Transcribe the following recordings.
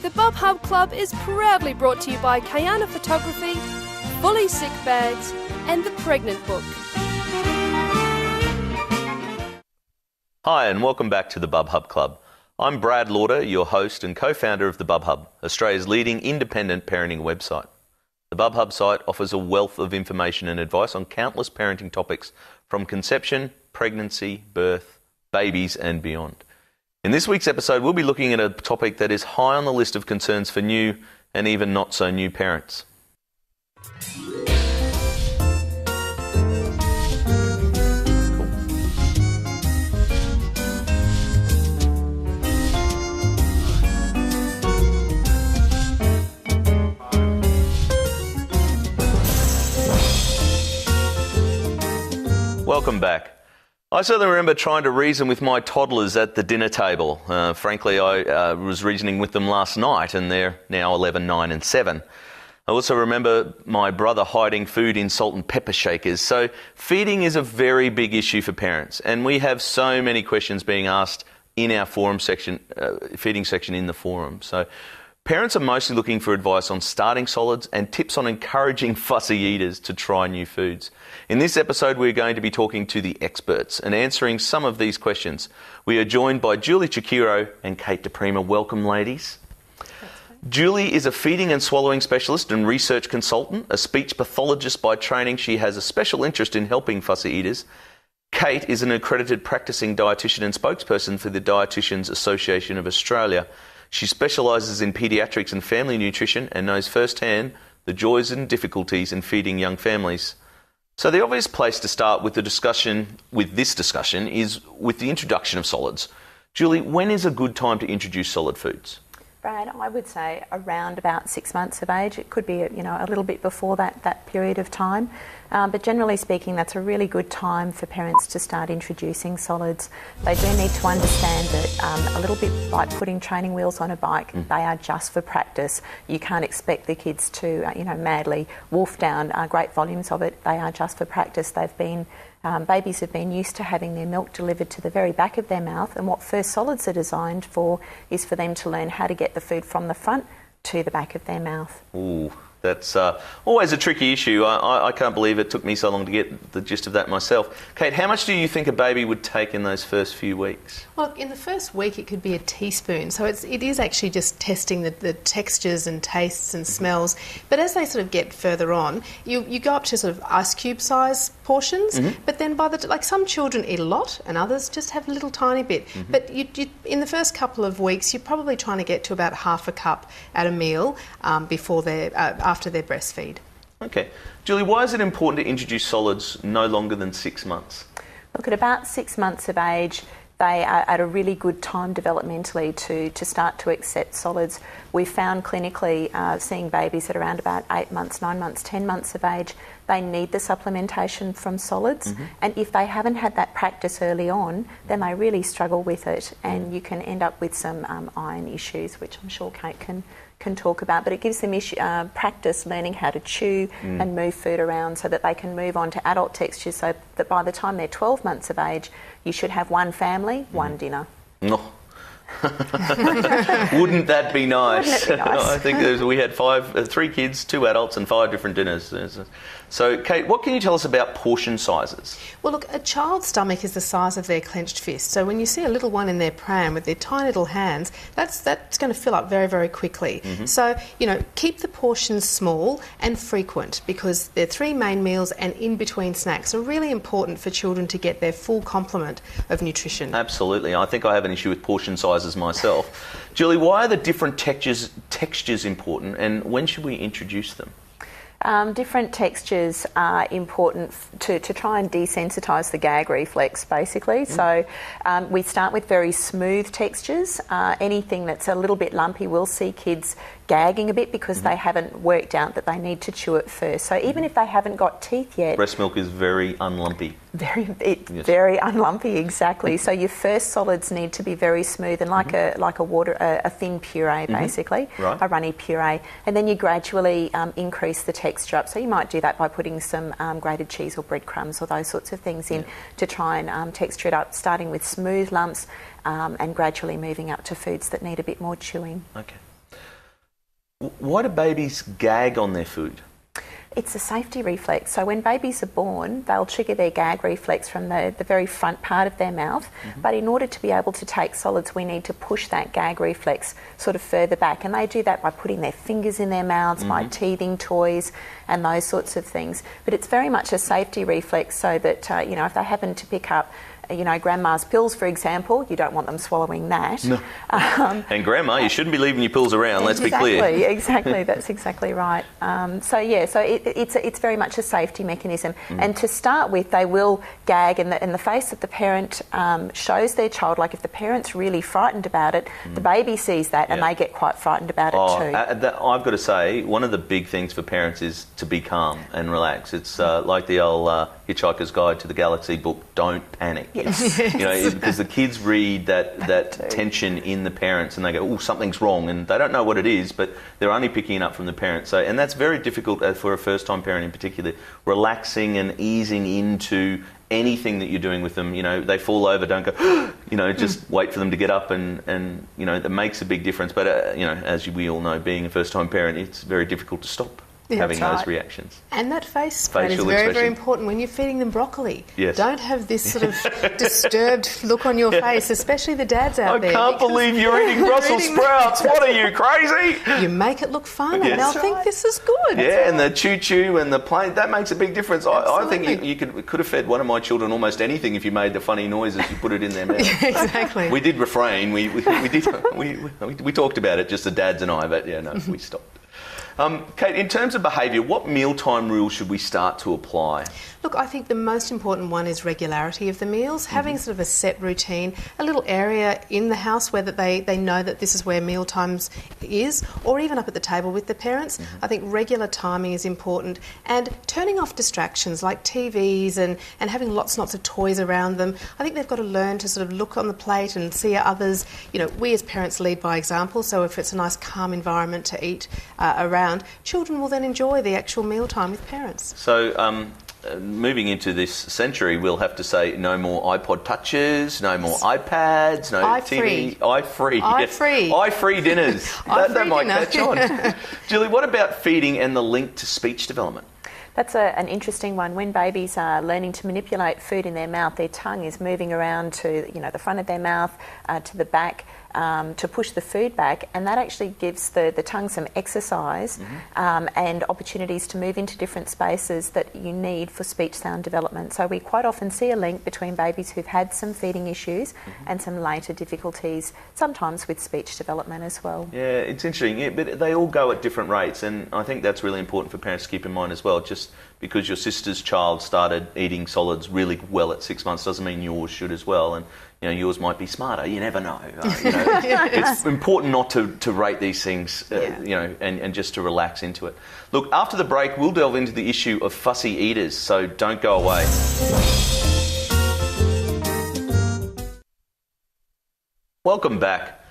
The Bub Hub Club is proudly brought to you by Kayana Photography, Fully Sick Bags and The Pregnant Book. Hi and welcome back to the Bub Hub Club. I'm Brad Lauder, your host and co-founder of the Bub Hub, Australia's leading independent parenting website. The Bub Hub site offers a wealth of information and advice on countless parenting topics from conception, pregnancy, birth, babies and beyond. In this week's episode, we'll be looking at a topic that is high on the list of concerns for new and even not so new parents. Welcome back. I certainly remember trying to reason with my toddlers at the dinner table. Frankly, I was reasoning with them last night and they're now 11, 9 and 7. I also remember my brother hiding food in salt and pepper shakers. So feeding is a very big issue for parents and we have so many questions being asked in our forum section, feeding section in the forum. So parents are mostly looking for advice on starting solids and tips on encouraging fussy eaters to try new foods. In this episode, we're going to be talking to the experts and answering some of these questions. We are joined by Julie Chikiro and Kate DePrima. Welcome, ladies. Julie is a feeding and swallowing specialist and research consultant, a speech pathologist by training. She has a special interest in helping fussy eaters. Kate is an accredited practicing dietitian and spokesperson for the Dietitians Association of Australia. She specialises in paediatrics and family nutrition and knows firsthand the joys and difficulties in feeding young families. So the obvious place to start with this discussion is with the introduction of solids. Julie, when is a good time to introduce solid foods? Brad, I would say around about 6 months of age. It could be a little bit before that period of time. But generally speaking, that's a really good time for parents to start introducing solids. They do need to understand that a little bit like putting training wheels on a bike, they are just for practice. You can't expect the kids to, madly wolf down great volumes of it. They are just for practice. Babies have been used to having their milk delivered to the very back of their mouth, and what first solids are designed for is for them to learn how to get the food from the front to the back of their mouth. Ooh, that's always a tricky issue. I can't believe it took me so long to get the gist of that myself. Kate, how much do you think a baby would take in those first few weeks? Well, in the first week it could be a teaspoon, so it is actually just testing the textures and tastes and smells. But as they sort of get further on, you go up to sort of ice cube size portions, but then some children eat a lot and others just have a little tiny bit. But in the first couple of weeks you're probably trying to get to about half a cup at a meal after they breastfeed. Okay. Julie, why is it important to introduce solids no longer than 6 months? Look, at about 6 months of age, they are at a really good time developmentally to start to accept solids. We've found clinically, seeing babies at around about 8 months, 9 months, 10 months of age, they need the supplementation from solids. And if they haven't had that practice early on, then they really struggle with it. And you can end up with some iron issues, which I'm sure Kate can talk about, but it gives them practice learning how to chew and move food around so that they can move on to adult textures, so that by the time they're 12 months of age, you should have one family, one dinner. Oh. Wouldn't that be nice? Wouldn't it be nice? I think we had 3 kids, 2 adults and 5 different dinners. So, Kate, what can you tell us about portion sizes? Well, look, a child's stomach is the size of their clenched fist. So when you see a little one in their pram with their tiny little hands, that's going to fill up very, very quickly. So, keep the portions small and frequent, because their 3 main meals and in-between snacks are really important for children to get their full complement of nutrition. Absolutely. I think I have an issue with portion sizes myself. Julie, why are the different textures important, and when should we introduce them? Different textures are important to try and desensitise the gag reflex, basically. So we start with very smooth textures. Anything that's a little bit lumpy, we'll see kids gagging a bit because they haven't worked out that they need to chew it first. So even if they haven't got teeth yet... Breast milk is very unlumpy. Very unlumpy, exactly. So your first solids need to be very smooth and like a thin puree, basically, a runny puree. And then you gradually increase the texture up. So you might do that by putting some grated cheese or breadcrumbs or those sorts of things in to try and texture it up, starting with smooth lumps and gradually moving up to foods that need a bit more chewing. Okay. Why do babies gag on their food? It's a safety reflex. So when babies are born, they'll trigger their gag reflex from the very front part of their mouth. But in order to be able to take solids, we need to push that gag reflex sort of further back. And they do that by putting their fingers in their mouths, by teething toys and those sorts of things. But it's very much a safety reflex so that, if they happen to pick up grandma's pills, for example, you don't want them swallowing that. No. And grandma, you shouldn't be leaving your pills around, let's be clear. Exactly, that's exactly right. So it's very much a safety mechanism. And to start with, they will gag, and the face of the parent shows their child, like if the parent's really frightened about it, the baby sees that and they get quite frightened about it too. I've got to say, one of the big things for parents is to be calm and relax. It's like the old Hitchhiker's Guide to the Galaxy book, don't panic. Yes. Because the kids read that tension in the parents and they go, oh, something's wrong, and they don't know what it is, but they're only picking it up from the parents. So, and that's very difficult for a first-time parent in particular, relaxing and easing into anything that you're doing with them. They fall over, don't go, just wait for them to get up, and that makes a big difference. But, as we all know, being a first-time parent, it's very difficult to stop having those reactions. And that face spread is very, very important when you're feeding them broccoli. Yes. Don't have this sort of disturbed look on your face, especially the dads out there. I can't believe you're eating Brussels sprouts. What are you, crazy? You make it look fun and they'll think this is good. Yeah, and the choo-choo and the plane, that makes a big difference. I think you could have fed one of my children almost anything if you made the funny noises, you put it in their mouth. Exactly. We did refrain. We talked about it, just the dads and I, but we stopped. Kate, in terms of behaviour, what mealtime rules should we start to apply? Look, I think the most important one is regularity of the meals, having sort of a set routine, a little area in the house where that they know that this is where meal times is, or even up at the table with the parents. I think regular timing is important, and turning off distractions like TVs and having lots and lots of toys around them. I think they've got to learn to sort of look on the plate and see others. We as parents lead by example, so if it's a nice calm environment to eat around, children will then enjoy the actual meal time with parents. So, moving into this century, we'll have to say no more iPod touches, no more iPads, no TV. iFree dinners. that might catch on. Julie, what about feeding and the link to speech development? That's an interesting one. When babies are learning to manipulate food in their mouth, their tongue is moving around to the front of their mouth, to the back, to push the food back, and that actually gives the tongue some exercise and opportunities to move into different spaces that you need for speech sound development. So we quite often see a link between babies who've had some feeding issues and some later difficulties, sometimes with speech development as well. Yeah, it's interesting, but they all go at different rates, and I think that's really important for parents to keep in mind as well. Just because your sister's child started eating solids really well at 6 months doesn't mean yours should as well, and yours might be smarter. You never know. It's important not to rate these things, and just to relax into it. Look, after the break, we'll delve into the issue of fussy eaters, so don't go away. Welcome back.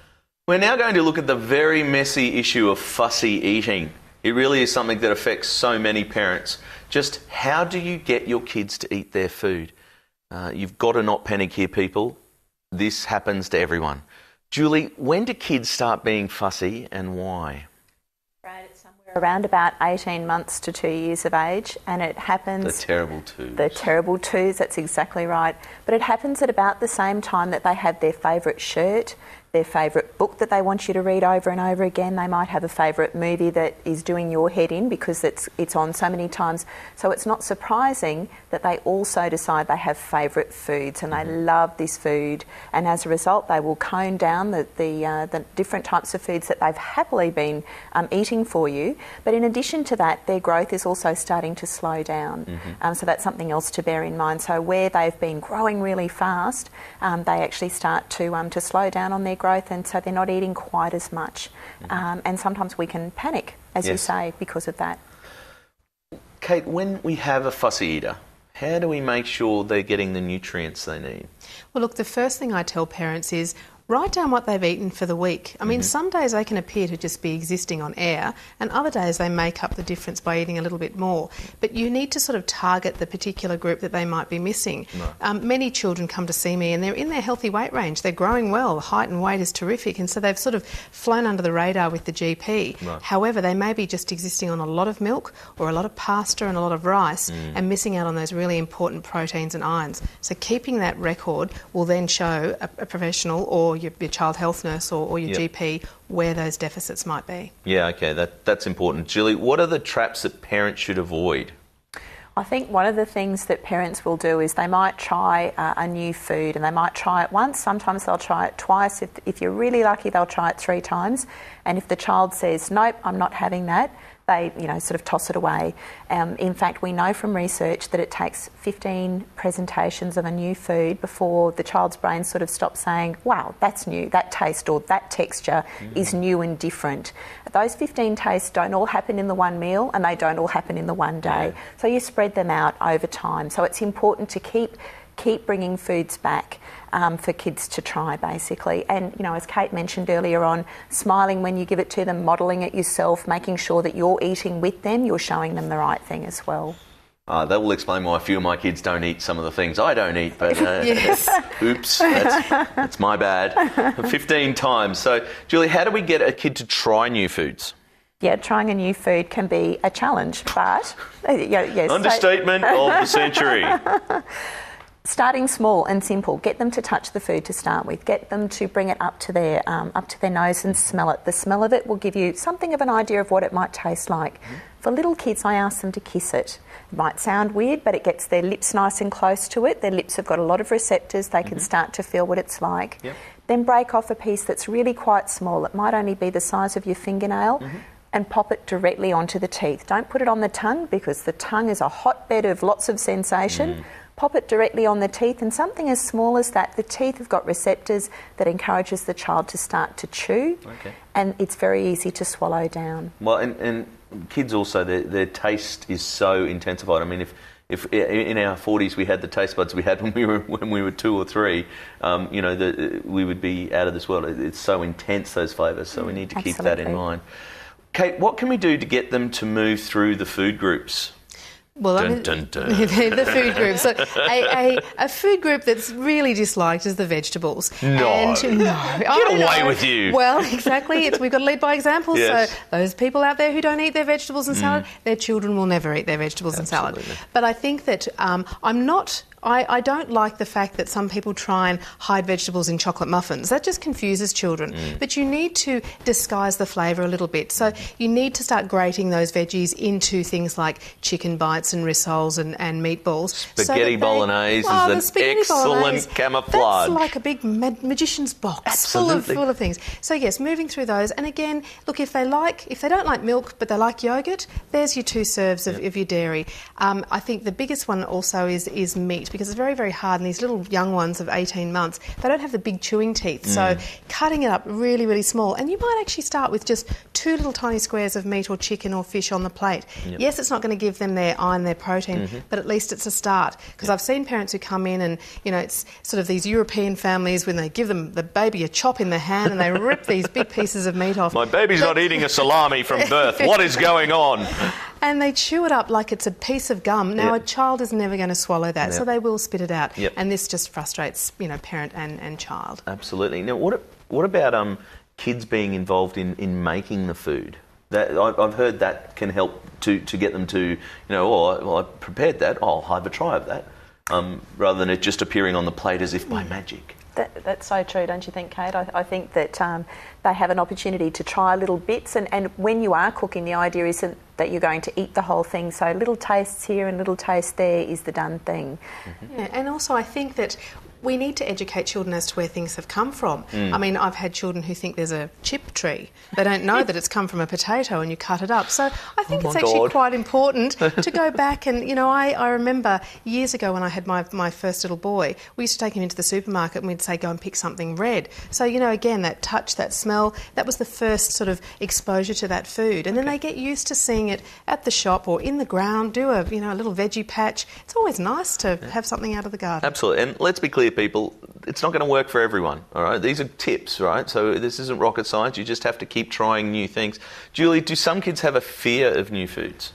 We're now going to look at the very messy issue of fussy eating. It really is something that affects so many parents. Just how do you get your kids to eat their food? You've got to not panic here, people. This happens to everyone. Julie, when do kids start being fussy and why? Brad, it's somewhere around about 18 months to 2 years of age, and it happens... The terrible twos. The terrible twos, that's exactly right. But it happens at about the same time that they have their favourite shirt, their favourite book that they want you to read over and over again. They might have a favourite movie that is doing your head in because it's on so many times. So it's not surprising that they also decide they have favourite foods and they love this food, and as a result they will cone down the different types of foods that they've happily been eating for you. But in addition to that, their growth is also starting to slow down. So that's something else to bear in mind. So where they've been growing really fast, they actually start to slow down on their growth, and so they're not eating quite as much. And sometimes we can panic, as you say, because of that. Kate, when we have a fussy eater, how do we make sure they're getting the nutrients they need? Well, look, the first thing I tell parents is write down what they've eaten for the week. I mean, some days they can appear to just be existing on air, and other days they make up the difference by eating a little bit more. But you need to sort of target the particular group that they might be missing. Right. Many children come to see me and they're in their healthy weight range. They're growing well, height and weight is terrific, and so they've sort of flown under the radar with the GP. Right. However, they may be just existing on a lot of milk or a lot of pasta and a lot of rice and missing out on those really important proteins and irons. So keeping that record will then show a professional or your child health nurse or your GP where those deficits might be. Yeah, okay, that's important. Julie, what are the traps that parents should avoid? I think one of the things that parents will do is they might try a new food, and they might try it once. Sometimes they'll try it twice. If you're really lucky, they'll try it 3 times. And if the child says, nope, I'm not having that, they, sort of toss it away. In fact, we know from research that it takes 15 presentations of a new food before the child's brain sort of stops saying, wow, that's new, that taste or that texture is new and different. Those 15 tastes don't all happen in the one meal, and they don't all happen in the one day. So you spread them out over time. So it's important to keep bringing foods back for kids to try, basically. And, as Kate mentioned earlier on, smiling when you give it to them, modelling it yourself, making sure that you're eating with them, you're showing them the right thing as well. That will explain why a few of my kids don't eat some of the things I don't eat, but oops, that's my bad. 15 times. So, Julie, how do we get a kid to try new foods? Yeah, trying a new food can be a challenge, but... yes, understatement of the century. Starting small and simple, get them to touch the food to start with. Get them to bring it up to their nose and smell it. The smell of it will give you something of an idea of what it might taste like. For little kids, I ask them to kiss it. It might sound weird, but it gets their lips nice and close to it. Their lips have got a lot of receptors. They can start to feel what it's like. Yep. Then break off a piece that's really quite small. It might only be the size of your fingernail. And pop it directly onto the teeth. Don't put it on the tongue, because the tongue is a hotbed of lots of sensation. Pop it directly on the teeth, and something as small as that, the teeth have got receptors that encourages the child to start to chew, and it's very easy to swallow down. Well, and kids also, their taste is so intensified. I mean, if in our 40s we had the taste buds we had when we were 2 or 3, we would be out of this world. It's so intense, those flavours, so we need to keep that in mind. Kate, what can we do to get them to move through the food groups? Well, the food group. So a food group that's really disliked is the vegetables. No. Get away with you. Well, exactly. We've got to lead by example. Yes. So those people out there who don't eat their vegetables and salad, their children will never eat their vegetables and salad. But I think that I don't like the fact that some people try and hide vegetables in chocolate muffins. That just confuses children. But you need to disguise the flavour a little bit. So you need to start grating those veggies into things like chicken bites and rissoles and meatballs. Spaghetti bolognese is an excellent camouflage. That's like a big magician's box full of things. So yes, moving through those. And again, look, if they don't like milk but they like yogurt, there's your 2 serves of your dairy. I think the biggest one also is meat, because it's very, very hard, and these little young ones of 18 months, they don't have the big chewing teeth. So cutting it up really, really small, and you might actually start with just 2 little tiny squares of meat or chicken or fish on the plate. Yes, it's not going to give them their iron, their protein, but at least it's a start. Because I've seen parents who come in and, it's sort of these European families when they give them the baby a chop in the hand and they rip these big pieces of meat off. My baby's not eating a salami from birth. What is going on? And they chew it up like it's a piece of gum. Now, a child is never going to swallow that, so they will spit it out. And this just frustrates, parent and child. Absolutely. Now, what about kids being involved in making the food? That I've heard that can help to get them to, I prepared that, I'll have a try of that, rather than it just appearing on the plate as if by magic. That's so true, don't you think, Kate? I think that they have an opportunity to try little bits, and when you are cooking, the idea isn't that you're going to eat the whole thing, so little tastes here and little tastes there is the done thing. Yeah, and also I think that we need to educate children as to where things have come from. I mean, I've had children who think there's a chip tree. They don't know that it's come from a potato and you cut it up. So I think it's actually quite important to go back and, I remember years ago when I had my first little boy, we used to take him into the supermarket and we'd say, go and pick something red. So, again, that touch, that smell, that was the first sort of exposure to that food. And then they get used to seeing it at the shop or in the ground, do a little veggie patch. It's always nice to have something out of the garden. Absolutely. And let's be clear, people, it's not going to work for everyone, all right? These are tips, right? So this isn't rocket science. You just have to keep trying new things. Julie, do some kids have a fear of new foods?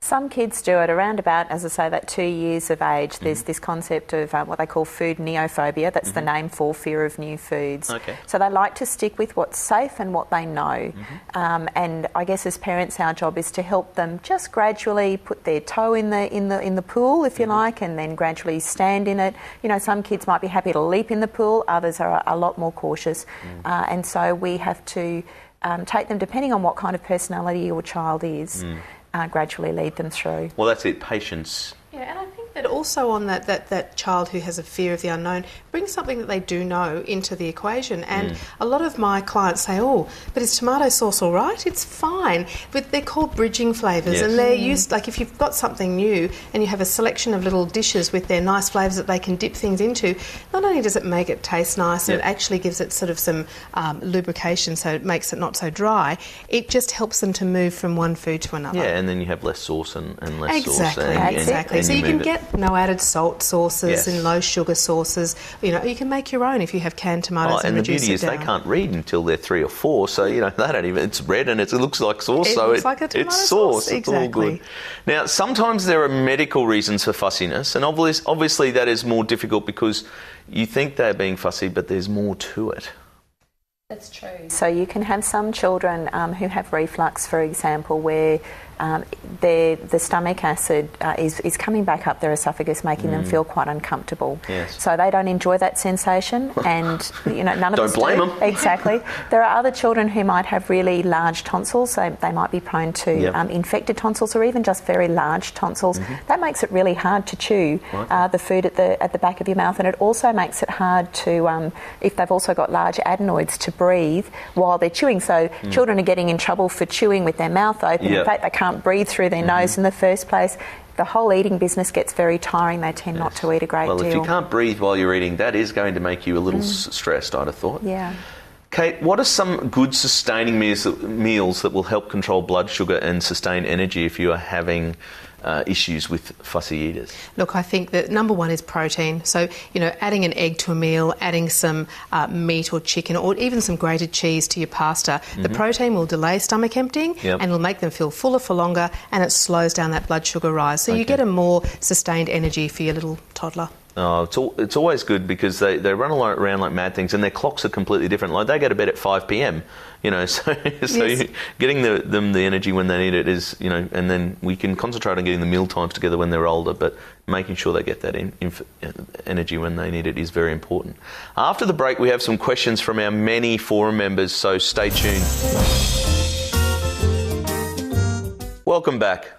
Some kids do it around about, as I say, that 2 years of age. There's this concept of what they call food neophobia. That's the name for fear of new foods. Okay. So they like to stick with what's safe and what they know. And I guess as parents, our job is to help them just gradually put their toe in the pool, if you like, and then gradually stand in it. You know, some kids might be happy to leap in the pool. Others are a lot more cautious. And so we have to take them, depending on what kind of personality your child is. Gradually lead them through. Well, that's it, patience. Yeah, and I think that also on that child who has a fear of the unknown, bring something that they do know into the equation. And a lot of my clients say, oh, but is tomato sauce all right? It's fine. But they're called bridging flavours, and they're used, like if you've got something new and you have a selection of little dishes with their nice flavours that they can dip things into, not only does it make it taste nice, it actually gives it sort of some lubrication, so it makes it not so dry. It just helps them to move from one food to another. Yeah, and then you have less sauce and less sauce. Exactly. And so you can get no added salt sauces and low sugar sauces. You know, you can make your own if you have canned tomatoes and reduce it down. And the beauty is they can't read until they're 3 or 4, so you know they don't even. It's red and it looks like sauce, it looks like a tomato it's sauce. Exactly. It's all good. Now, sometimes there are medical reasons for fussiness, and obviously that is more difficult because you think they're being fussy, but there's more to it. That's true. So you can have some children who have reflux, for example, where the stomach acid is coming back up their esophagus, making them feel quite uncomfortable. Yes. So they don't enjoy that sensation, and you know, none of us do. Don't blame them. Exactly. There are other children who might have really large tonsils, so they might be prone to infected tonsils or even just very large tonsils. That makes it really hard to chew the food at the back of your mouth, and it also makes it hard to, if they've also got large adenoids, to breathe while they're chewing. So children are getting in trouble for chewing with their mouth open. In fact, they can't breathe through their nose in the first place. The whole eating business gets very tiring. They tend not to eat a great deal. Well, if you can't breathe while you're eating, that is going to make you a little stressed, I'd have thought. Yeah. Kate, what are some good sustaining meals that will help control blood sugar and sustain energy if you are having issues with fussy eaters? Look, I think that number one is protein. So, you know, adding an egg to a meal, adding some meat or chicken or even some grated cheese to your pasta. The protein will delay stomach emptying and will make them feel fuller for longer, and it slows down that blood sugar rise. So you get a more sustained energy for your little toddler. Oh, it's always good because they run around like mad things, and their clocks are completely different. Like they go to bed at 5 p.m, you know, so getting them the energy when they need it is, you know, and then we can concentrate on getting the meal times together when they're older, but making sure they get that energy when they need it is very important. After the break, we have some questions from our many forum members, so stay tuned. Welcome back.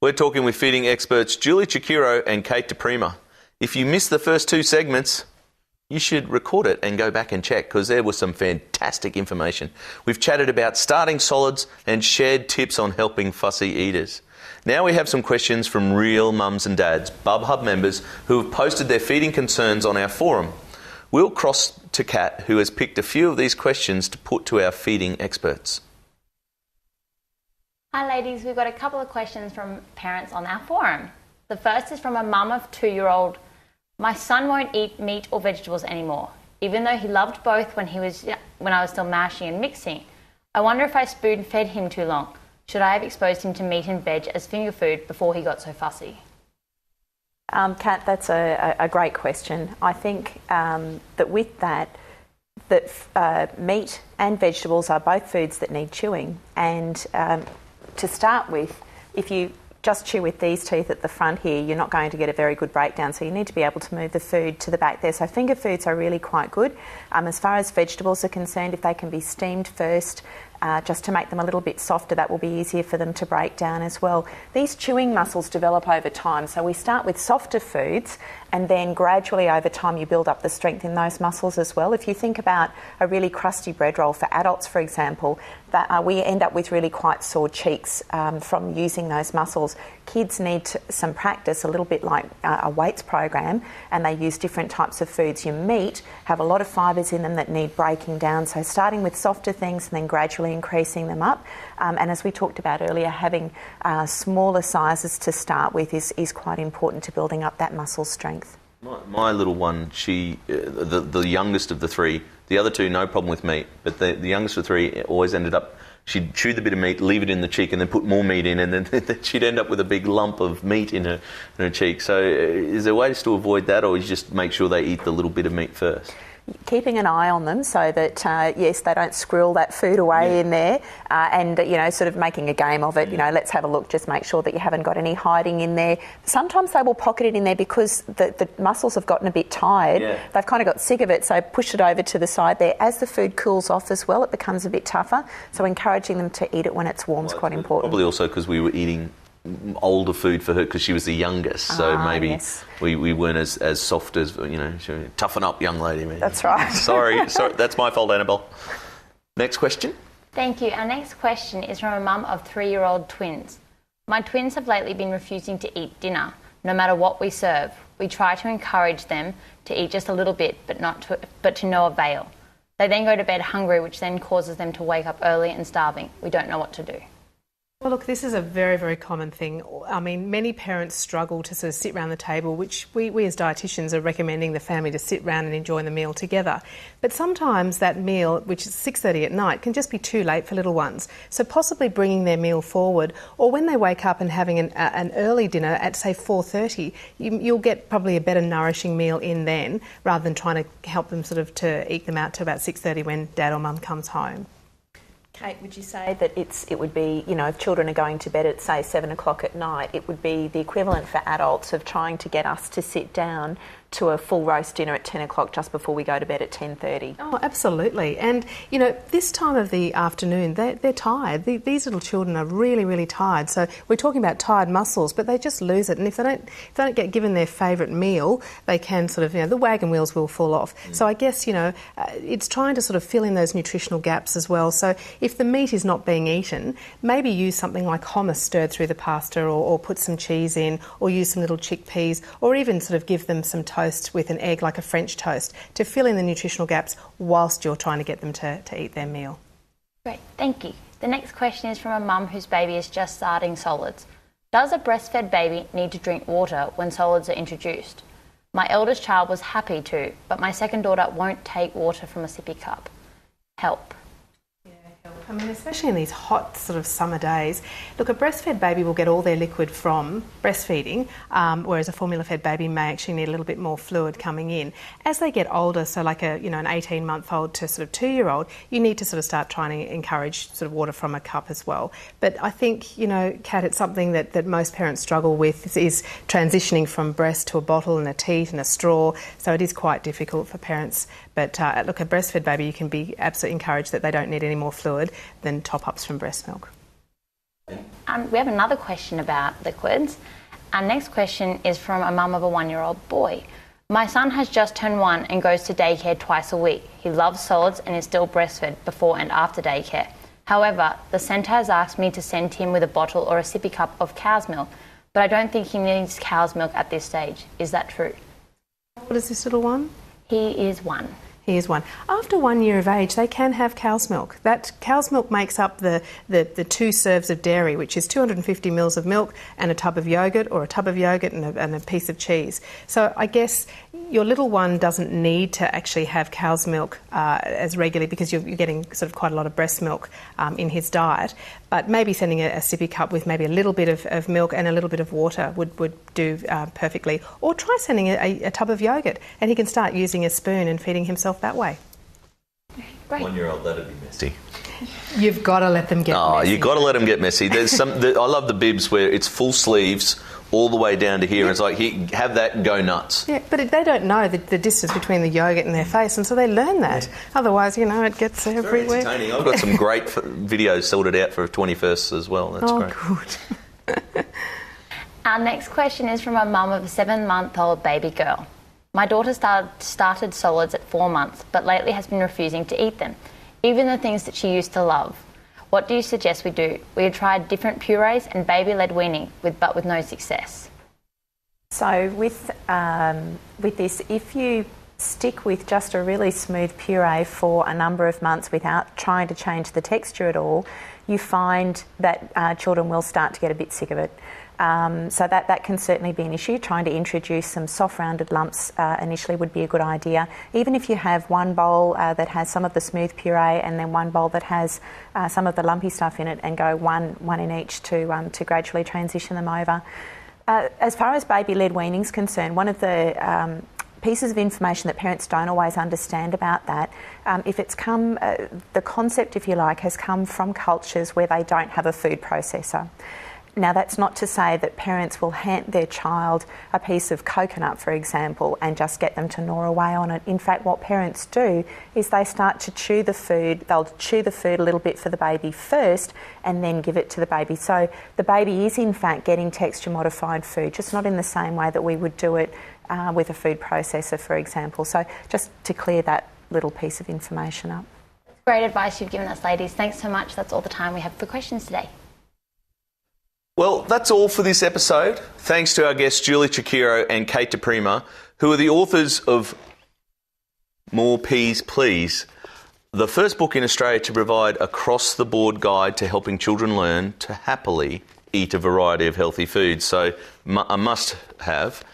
We're talking with feeding experts Julie Chikiro and Kate DePrima. If you missed the first 2 segments, you should record it and go back and check because there was some fantastic information. We've chatted about starting solids and shared tips on helping fussy eaters. Now we have some questions from real mums and dads, Bub Hub members, who have posted their feeding concerns on our forum. We'll cross to Kat, who has picked a few of these questions to put to our feeding experts. Hi ladies, we've got a couple of questions from parents on our forum. The first is from a mum of 2-year-old. My son won't eat meat or vegetables anymore, even though he loved both when I was still mashing and mixing. I wonder if I spoon-fed him too long. Should I have exposed him to meat and veg as finger food before he got so fussy? Kat, that's a great question. I think that with that meat and vegetables are both foods that need chewing. And to start with, if you just chew with these teeth at the front here, you're not going to get a very good breakdown, so you need to be able to move the food to the back there. So finger foods are really quite good. As far as vegetables are concerned, if they can be steamed first, just to make them a little bit softer, that will be easier for them to break down as well. These chewing muscles develop over time, so we start with softer foods and then gradually over time you build up the strength in those muscles as well. If you think about a really crusty bread roll for adults, for example, that we end up with really quite sore cheeks from using those muscles. Kids need some practice, a little bit like a weights program, and they use different types of foods. Your meat have a lot of fibres in them that need breaking down, so starting with softer things and then gradually increasing them up. And as we talked about earlier, having smaller sizes to start with is quite important to building up that muscle strength. My little one, the youngest of the three, the other two, no problem with meat, but the youngest of the three always ended up, she'd chew the bit of meat, leave it in the cheek, and then put more meat in, and then she'd end up with a big lump of meat in her cheek. So is there ways to avoid that, or is just make sure they eat the little bit of meat first? Keeping an eye on them so that, yes, they don't squirrel that food away in there, and, sort of making a game of it. Let's have a look, just make sure that you haven't got any hiding in there. Sometimes they will pocket it in there because the muscles have gotten a bit tired. Yeah. They've kind of got sick of it, so push it over to the side there. As the food cools off as well, it becomes a bit tougher, so encouraging them to eat it when it's warm is quite important. Probably also because we were eating older food for her because she was the youngest, so maybe we weren't as soft as, toughen up, young lady. Man. That's right. sorry, that's my fault, Annabelle. Next question. Thank you. Our next question is from a mum of 3-year-old twins. My twins have lately been refusing to eat dinner, no matter what we serve. We try to encourage them to eat just a little bit, but to no avail. They then go to bed hungry, which then causes them to wake up early and starving. We don't know what to do. Well, look, this is a very, very common thing. I mean, many parents struggle to sort of sit around the table, which we as dietitians are recommending the family to sit around and enjoy the meal together. But sometimes that meal, which is 6:30 at night, can just be too late for little ones. So possibly bringing their meal forward, or when they wake up and having an early dinner at, say, 4:30, you'll get probably a better nourishing meal in then, rather than trying to help them sort of to eke them out to about 6:30 when dad or mum comes home. Kate, would you say that it would be, if children are going to bed at, say, 7 o'clock at night, it would be the equivalent for adults of trying to get us to sit down to a full roast dinner at 10 o'clock just before we go to bed at 10:30? Oh, absolutely. And, this time of the afternoon, they're tired. These little children are really, really tired. So we're talking about tired muscles, but they just lose it. And if they don't get given their favourite meal, they can sort of, the wagon wheels will fall off. So I guess, it's trying to sort of fill in those nutritional gaps as well. So if the meat is not being eaten, maybe use something like hummus stirred through the pasta, or put some cheese in, or use some little chickpeas, or even sort of give them some toast with an egg, like a French toast, to fill in the nutritional gaps whilst you're trying to get them to eat their meal. Great, thank you. The next question is from a mum whose baby is just starting solids. Does a breastfed baby need to drink water when solids are introduced? My eldest child was happy to, but my second daughter won't take water from a sippy cup. Help. I mean, especially in these hot sort of summer days. Look, a breastfed baby will get all their liquid from breastfeeding, whereas a formula-fed baby may actually need a little bit more fluid coming in. As they get older, so like an 18-month-old to sort of 2-year-old, you need to sort of start trying to encourage sort of water from a cup as well. But I think, Kat, it's something that most parents struggle with is transitioning from breast to a bottle and a teat and a straw. So it is quite difficult for parents. But look, a breastfed baby, you can be absolutely encouraged that they don't need any more fluid than top-ups from breast milk. We have another question about liquids. Our next question is from a mum of a 1-year-old boy. My son has just turned 1 and goes to daycare twice a week. He loves solids and is still breastfed before and after daycare. However, the centre has asked me to send him with a bottle or a sippy cup of cow's milk, but I don't think he needs cow's milk at this stage. Is that true? What is this little one? He is 1. He is 1. After 1 year of age, they can have cow's milk. That cow's milk makes up the 2 serves of dairy, which is 250 mils of milk and a tub of yoghurt, or a tub of yoghurt and a piece of cheese. So I guess your little one doesn't need to actually have cow's milk as regularly, because you're getting sort of quite a lot of breast milk in his diet. But maybe sending a sippy cup with maybe a little bit of milk and a little bit of water would do perfectly. Or try sending a tub of yoghurt, and he can start using a spoon and feeding himself that way. Great. 1-year-old, that'd be messy. You've got to let them get messy. Oh, you've got to let them get messy. There's I love the bibs where it's full sleeves all the way down to here. And it's like, have that and go nuts. Yeah, but they don't know the distance between the yoghurt and their face, and so they learn that. Yeah. Otherwise, it gets everywhere. Very entertaining. I've got some great videos sorted out for 21st as well. That's great. Good. Our next question is from a mum of a 7-month-old baby girl. My daughter started solids at 4 months, but lately has been refusing to eat them, even the things that she used to love. What do you suggest we do? We have tried different purees and baby-led weaning, but with no success. So with this, if you stick with just a really smooth puree for a number of months without trying to change the texture at all, you find that children will start to get a bit sick of it. So that can certainly be an issue. Trying to introduce some soft rounded lumps initially would be a good idea. Even if you have one bowl that has some of the smooth puree and then one bowl that has some of the lumpy stuff in it, and go one in each to gradually transition them over. As far as baby-led weaning is concerned, one of the pieces of information that parents don't always understand about that, if it's come, the concept, if you like, has come from cultures where they don't have a food processor. Now, that's not to say that parents will hand their child a piece of coconut, for example, and just get them to gnaw away on it. In fact, what parents do is they start to chew the food. They'll chew the food a little bit for the baby first and then give it to the baby. So the baby is, in fact, getting texture-modified food, just not in the same way that we would do it with a food processor, for example. So just to clear that little piece of information up. Great advice you've given us, ladies. Thanks so much. That's all the time we have for questions today. Well, that's all for this episode. Thanks to our guests Julie Chikiro and Kate DePrima, who are the authors of More Peas, Please, the first book in Australia to provide a across-the-board guide to helping children learn to happily eat a variety of healthy foods. So a must-have.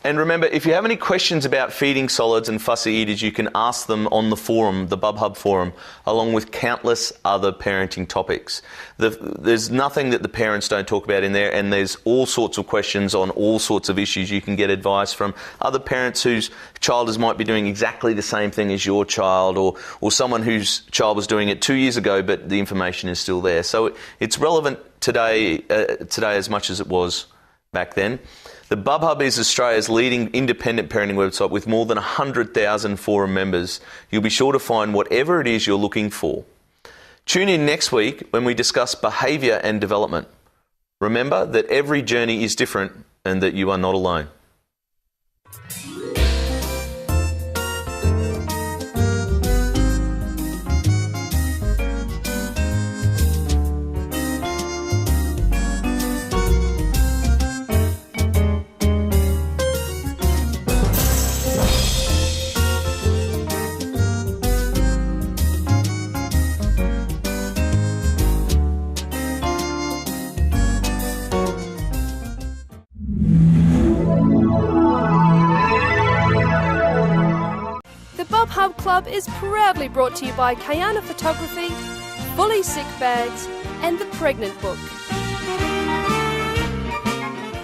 And remember, if you have any questions about feeding solids and fussy eaters, you can ask them on the forum, the BubHub forum, along with countless other parenting topics. There's nothing that the parents don't talk about in there, and there's all sorts of questions on all sorts of issues. You can get advice from other parents whose child might be doing exactly the same thing as your child, or someone whose child was doing it 2 years ago, but the information is still there. So it's relevant today as much as it was back then. The BubHub is Australia's leading independent parenting website with more than 100,000 forum members. You'll be sure to find whatever it is you're looking for. Tune in next week when we discuss behaviour and development. Remember that every journey is different and that you are not alone. BubHub Club is proudly brought to you by Kayana Photography, Fully Sick Bags, and The Pregnant Book.